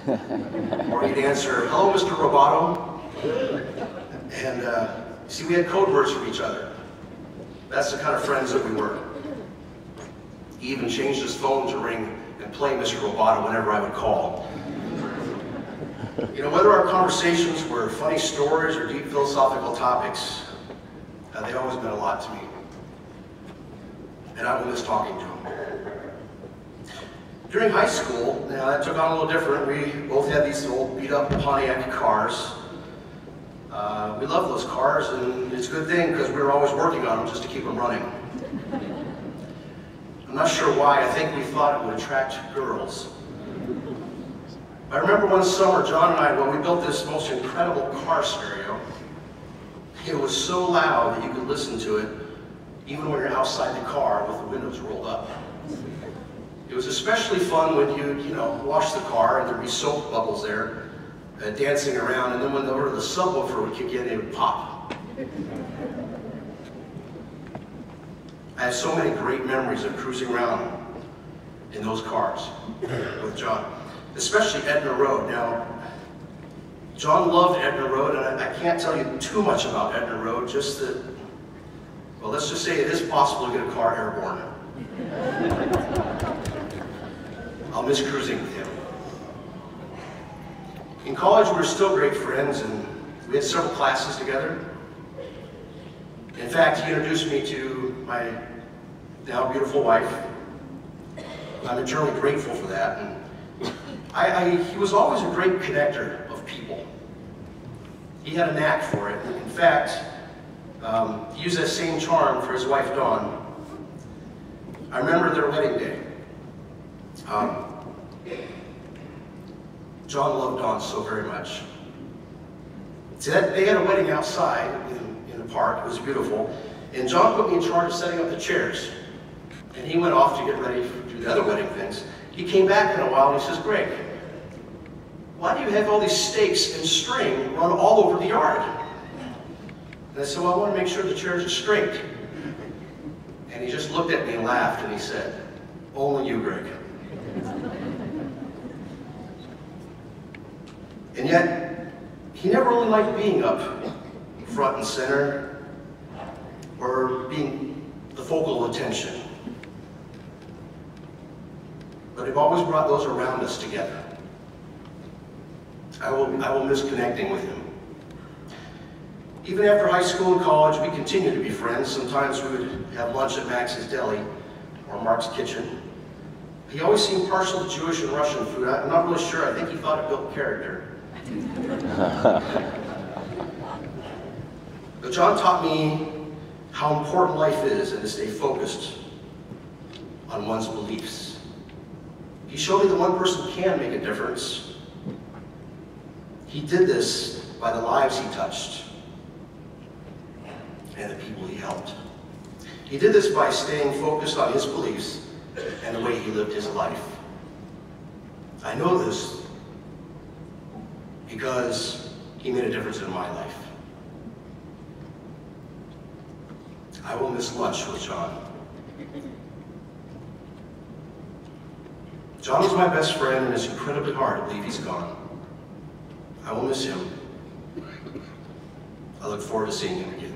Or he'd answer, "Hello, Mr. Roboto." And see, we had code words for each other. That's the kind of friends that we were. He even changed his phone to ring and play Mr. Roboto whenever I would call. You know, whether our conversations were funny stories or deep philosophical topics, they always meant a lot to me. And I will miss talking to him. During high school, now that took on a little different. We both had these old beat-up Pontiac cars. We loved those cars, and it's a good thing because we were always working on them just to keep them running. I'm not sure why. I think we thought it would attract girls. I remember one summer, John and I, when we built this most incredible car stereo, it was so loud that you could listen to it even when you're outside the car with the windows rolled up. It was especially fun when you wash the car and there'd be soap bubbles there dancing around, and then when the subwoofer would kick in, it would pop. I have so many great memories of cruising around in those cars with John, especially Edna Road. Now, John loved Edna Road, and I can't tell you too much about Edna Road, just that, well, let's just say it is possible to get a car airborne. I'll miss cruising with him. In college, we were still great friends, and we had several classes together. In fact, he introduced me to my now beautiful wife. I'm eternally grateful for that. And he was always a great connector of people. He had a knack for it. In fact, he used that same charm for his wife, Dawn. I remember their wedding day. John loved Dawn so very much. See, they had a wedding outside in the park. It was beautiful. And John put me in charge of setting up the chairs. And he went off to get ready to do the other wedding things. He came back in a while and he says, "Greg, why do you have all these stakes and string run all over the yard?" And I said, "Well, I want to make sure the chairs are straight." And he just looked at me and laughed and he said, "Only you, Greg." And yet, he never really liked being up front and center or being the focal of attention. But it always brought those around us together. I will miss connecting with him. Even after high school and college, we continued to be friends. Sometimes we would have lunch at Max's Deli or Mark's Kitchen. He always seemed partial to Jewish and Russian food. I'm not really sure. I think he thought it built character. But John taught me how important life is and to stay focused on one's beliefs. He showed me that one person can make a difference. He did this by the lives he touched and the people he helped. He did this by staying focused on his beliefs and the way he lived his life. I know this because he made a difference in my life. I will miss lunch with John. John was my best friend, and it's incredibly hard to believe he's gone. I will miss him. I look forward to seeing him again.